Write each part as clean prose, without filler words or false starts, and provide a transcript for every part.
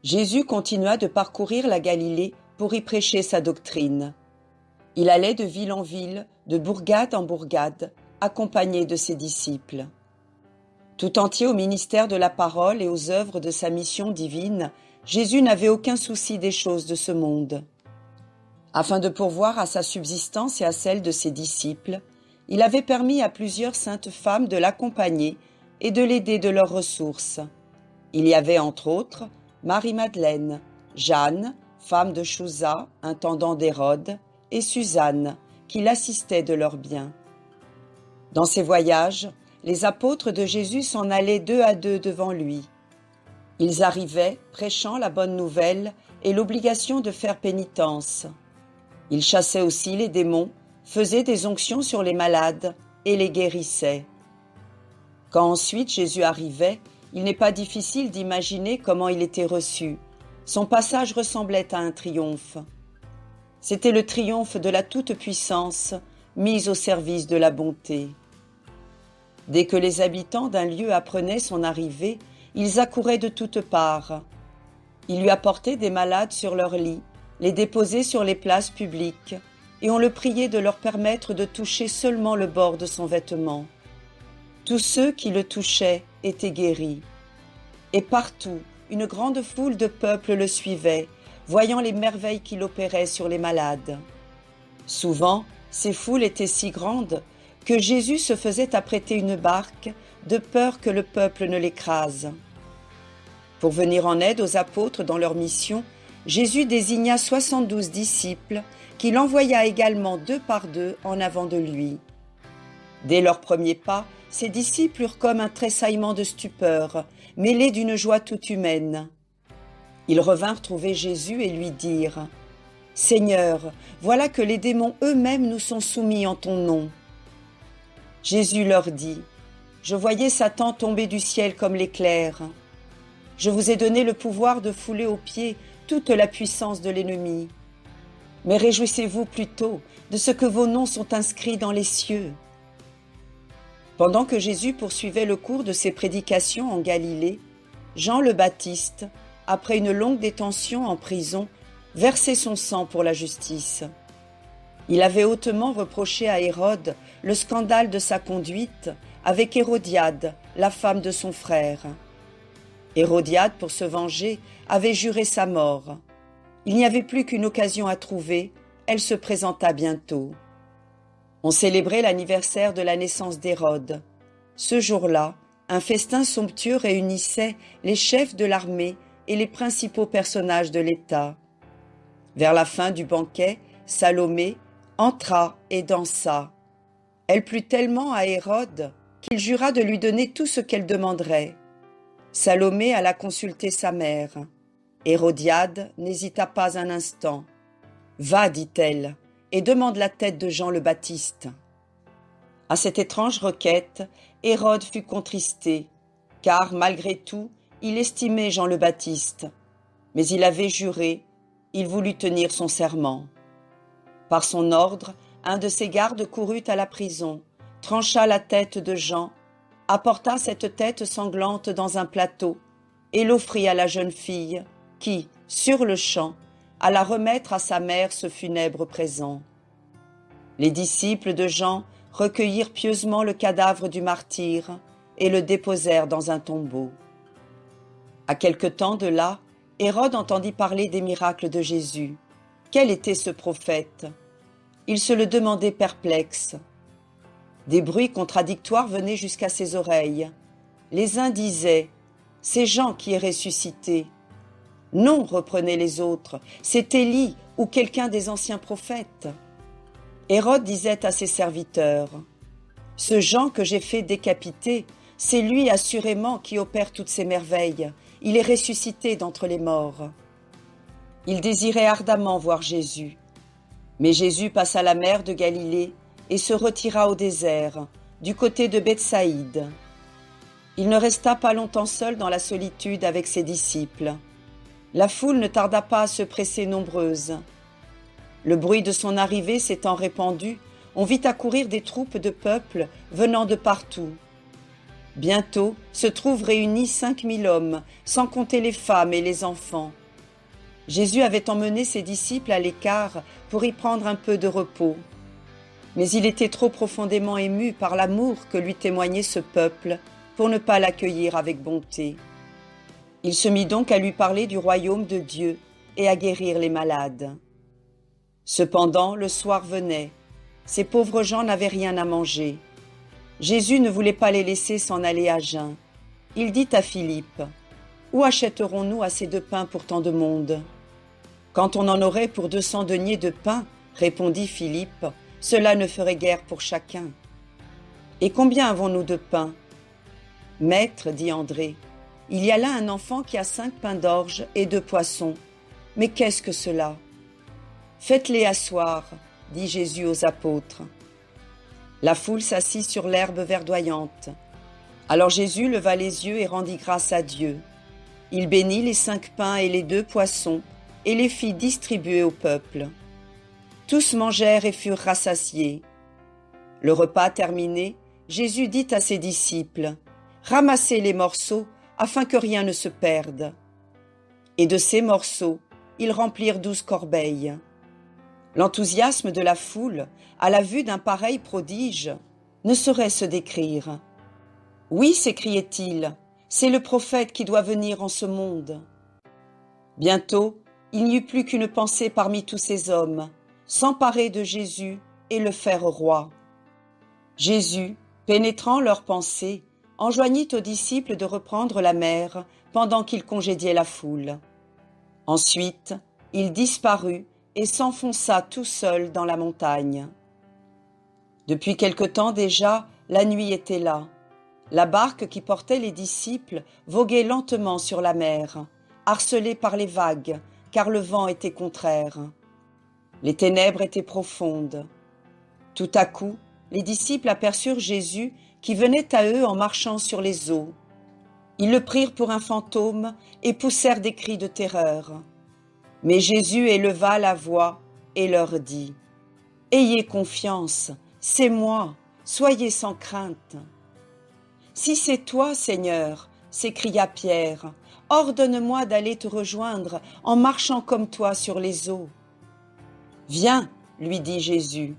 Jésus continua de parcourir la Galilée pour y prêcher sa doctrine. Il allait de ville en ville, de bourgade en bourgade, accompagné de ses disciples. Tout entier au ministère de la parole et aux œuvres de sa mission divine, Jésus n'avait aucun souci des choses de ce monde. Afin de pourvoir à sa subsistance et à celle de ses disciples, il avait permis à plusieurs saintes femmes de l'accompagner et de l'aider de leurs ressources. Il y avait entre autres Marie-Madeleine, Jeanne, femme de Chuza, intendant d'Hérode, et Suzanne, qui l'assistaient de leurs biens. Dans ses voyages, les apôtres de Jésus s'en allaient deux à deux devant lui. Ils arrivaient, prêchant la bonne nouvelle et l'obligation de faire pénitence. Ils chassaient aussi les démons, faisaient des onctions sur les malades et les guérissaient. Quand ensuite Jésus arrivait, il n'est pas difficile d'imaginer comment il était reçu. Son passage ressemblait à un triomphe. C'était le triomphe de la toute-puissance mise au service de la bonté. Dès que les habitants d'un lieu apprenaient son arrivée, ils accouraient de toutes parts. Il lui apportait des malades sur leur lit, les déposait sur les places publiques, et on le priait de leur permettre de toucher seulement le bord de son vêtement. Tous ceux qui le touchaient étaient guéris. Et partout, une grande foule de peuple le suivait, voyant les merveilles qu'il opérait sur les malades. Souvent, ces foules étaient si grandes que Jésus se faisait apprêter une barque, de peur que le peuple ne l'écrase. Pour venir en aide aux apôtres dans leur mission, Jésus désigna 72 disciples qu'il envoya également deux par deux en avant de lui. Dès leurs premiers pas, ses disciples eurent comme un tressaillement de stupeur, mêlé d'une joie toute humaine. Ils revinrent trouver Jésus et lui dirent « Seigneur, voilà que les démons eux-mêmes nous sont soumis en ton nom. » Jésus leur dit « Je voyais Satan tomber du ciel comme l'éclair. Je vous ai donné le pouvoir de fouler aux pieds toute la puissance de l'ennemi. Mais réjouissez-vous plutôt de ce que vos noms sont inscrits dans les cieux. » Pendant que Jésus poursuivait le cours de ses prédications en Galilée, Jean le Baptiste, après une longue détention en prison, versait son sang pour la justice. Il avait hautement reproché à Hérode le scandale de sa conduite avec Hérodiade, la femme de son frère. Hérodiade, pour se venger, avait juré sa mort. Il n'y avait plus qu'une occasion à trouver, elle se présenta bientôt. On célébrait l'anniversaire de la naissance d'Hérode. Ce jour-là, un festin somptueux réunissait les chefs de l'armée et les principaux personnages de l'État. Vers la fin du banquet, Salomé entra et dansa. Elle plut tellement à Hérode qu'il jura de lui donner tout ce qu'elle demanderait. Salomé alla consulter sa mère. Hérodiade n'hésita pas un instant. « Va, dit-elle, et demande la tête de Jean le Baptiste. » À cette étrange requête, Hérode fut contristé, car, malgré tout, il estimait Jean le Baptiste. Mais il avait juré, il voulut tenir son serment. Par son ordre, un de ses gardes courut à la prison, trancha la tête de Jean, apporta cette tête sanglante dans un plateau et l'offrit à la jeune fille qui, sur le champ, alla remettre à sa mère ce funèbre présent. Les disciples de Jean recueillirent pieusement le cadavre du martyr et le déposèrent dans un tombeau. À quelque temps de là, Hérode entendit parler des miracles de Jésus. Quel était ce prophète? Il se le demandait perplexe. Des bruits contradictoires venaient jusqu'à ses oreilles. Les uns disaient « C'est Jean qui est ressuscité ». Non, reprenaient les autres, c'est Élie ou quelqu'un des anciens prophètes. Hérode disait à ses serviteurs « Ce Jean que j'ai fait décapiter, c'est lui assurément qui opère toutes ces merveilles. Il est ressuscité d'entre les morts. » Il désirait ardemment voir Jésus. Mais Jésus passa la mer de Galilée et se retira au désert, du côté de Bethsaïde. Il ne resta pas longtemps seul dans la solitude avec ses disciples. La foule ne tarda pas à se presser nombreuse. Le bruit de son arrivée s'étant répandu, on vit accourir des troupes de peuple venant de partout. Bientôt se trouvent réunis 5000 hommes, sans compter les femmes et les enfants. Jésus avait emmené ses disciples à l'écart pour y prendre un peu de repos. Mais il était trop profondément ému par l'amour que lui témoignait ce peuple pour ne pas l'accueillir avec bonté. Il se mit donc à lui parler du royaume de Dieu et à guérir les malades. Cependant, le soir venait. Ces pauvres gens n'avaient rien à manger. Jésus ne voulait pas les laisser s'en aller à jeun. Il dit à Philippe, « Où achèterons-nous assez de pain pour tant de monde ?» Quand on en aurait pour 200 deniers de pain, répondit Philippe, cela ne ferait guère pour chacun. Et combien avons-nous de pain? Maître, dit André, il y a là un enfant qui a 5 pains d'orge et 2 poissons. Mais qu'est-ce que cela? Faites-les asseoir, dit Jésus aux apôtres. La foule s'assit sur l'herbe verdoyante. Alors Jésus leva les yeux et rendit grâce à Dieu. Il bénit les 5 pains et les 2 poissons, et les fit distribuer au peuple. Tous mangèrent et furent rassasiés. Le repas terminé, Jésus dit à ses disciples, « Ramassez les morceaux afin que rien ne se perde. » Et de ces morceaux, ils remplirent 12 corbeilles. L'enthousiasme de la foule, à la vue d'un pareil prodige, ne saurait se décrire. « Oui, s'écriait-il, c'est le prophète qui doit venir en ce monde. » Bientôt, il n'y eut plus qu'une pensée parmi tous ces hommes, s'emparer de Jésus et le faire roi. Jésus, pénétrant leurs pensées, enjoignit aux disciples de reprendre la mer pendant qu'ils congédiaient la foule. Ensuite, il disparut et s'enfonça tout seul dans la montagne. Depuis quelque temps déjà, la nuit était là. La barque qui portait les disciples voguait lentement sur la mer, harcelée par les vagues, car le vent était contraire. Les ténèbres étaient profondes. Tout à coup, les disciples aperçurent Jésus qui venait à eux en marchant sur les eaux. Ils le prirent pour un fantôme et poussèrent des cris de terreur. Mais Jésus éleva la voix et leur dit, « Ayez confiance, c'est moi, soyez sans crainte. » « Si c'est toi, Seigneur, s'écria Pierre, ordonne-moi d'aller te rejoindre en marchant comme toi sur les eaux. » « Viens, lui dit Jésus.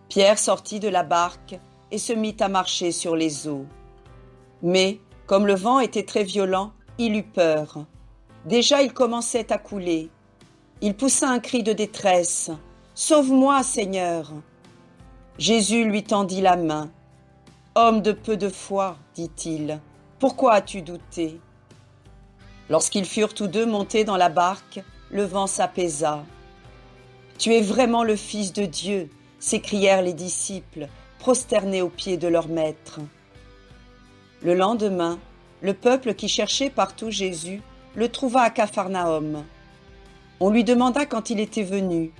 Pierre sortit de la barque et se mit à marcher sur les eaux. Mais, comme le vent était très violent, il eut peur. Déjà il commençait à couler. Il poussa un cri de détresse. « Sauve-moi, Seigneur !» Jésus lui tendit la main. « Homme de peu de foi, dit-il, pourquoi as-tu douté ?» Lorsqu'ils furent tous deux montés dans la barque, le vent s'apaisa. « Tu es vraiment le Fils de Dieu !» s'écrièrent les disciples, prosternés aux pieds de leur maître. Le lendemain, le peuple qui cherchait partout Jésus le trouva à Capharnaüm. On lui demanda quand il était venu.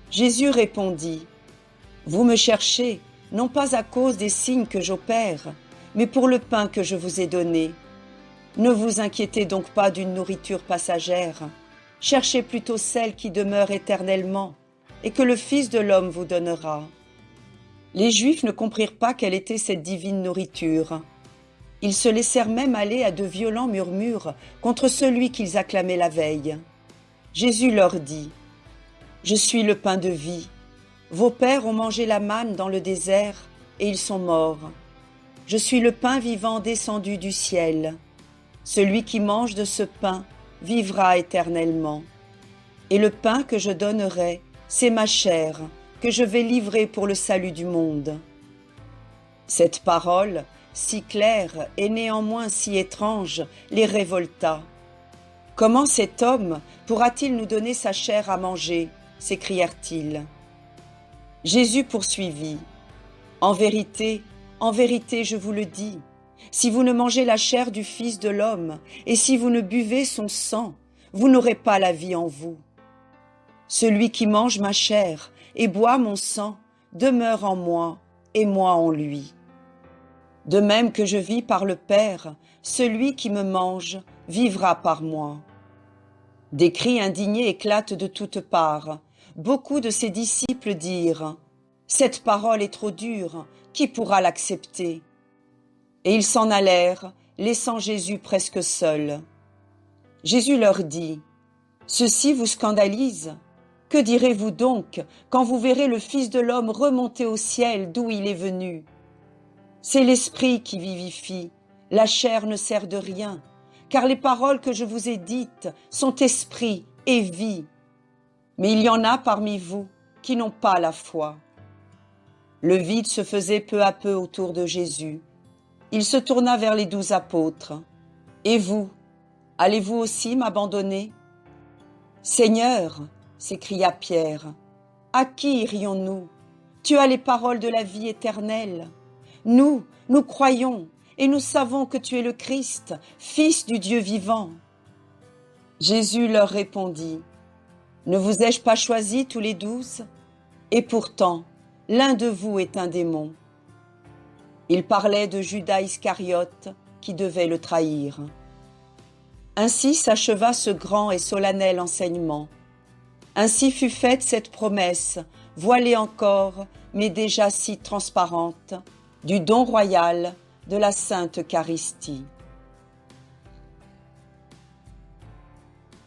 Jésus répondit, « Vous me cherchez, non pas à cause des signes que j'opère, mais pour le pain que je vous ai donné. Ne vous inquiétez donc pas d'une nourriture passagère, cherchez plutôt celle qui demeure éternellement, et que le Fils de l'homme vous donnera. » Les Juifs ne comprirent pas quelle était cette divine nourriture. Ils se laissèrent même aller à de violents murmures contre celui qu'ils acclamaient la veille. Jésus leur dit, « Je suis le pain de vie. Vos pères ont mangé la manne dans le désert, et ils sont morts. Je suis le pain vivant descendu du ciel. Celui qui mange de ce pain vivra éternellement. Et le pain que je donnerai, c'est ma chair, que je vais livrer pour le salut du monde. » Cette parole, si claire et néanmoins si étrange, les révolta. « Comment cet homme pourra-t-il nous donner sa chair à manger ?» s'écrièrent-ils. Jésus poursuivit, « en vérité, je vous le dis, si vous ne mangez la chair du Fils de l'homme et si vous ne buvez son sang, vous n'aurez pas la vie en vous. Celui qui mange ma chair et boit mon sang demeure en moi et moi en lui. De même que je vis par le Père, celui qui me mange vivra par moi. » Des cris indignés éclatent de toutes parts. Beaucoup de ses disciples dirent « Cette parole est trop dure, qui pourra l'accepter ?» Et ils s'en allèrent, laissant Jésus presque seul. Jésus leur dit, « Ceci vous scandalise ? Que direz-vous donc quand vous verrez le Fils de l'homme remonter au ciel d'où il est venu ? C'est l'Esprit qui vivifie, la chair ne sert de rien, car les paroles que je vous ai dites sont esprit et vie. Mais il y en a parmi vous qui n'ont pas la foi. » Le vide se faisait peu à peu autour de Jésus. Il se tourna vers les 12 apôtres. « Et vous, allez-vous aussi m'abandonner ? » « Seigneur, » s'écria Pierre, « à qui irions-nous ? Tu as les paroles de la vie éternelle. Nous croyons et nous savons que tu es le Christ, Fils du Dieu vivant. » Jésus leur répondit, « Ne vous ai-je pas choisis tous les 12 ? Et pourtant, l'un de vous est un démon. » Il parlait de Judas Iscariote qui devait le trahir. Ainsi s'acheva ce grand et solennel enseignement. Ainsi fut faite cette promesse, voilée encore, mais déjà si transparente, du don royal de la Sainte Eucharistie.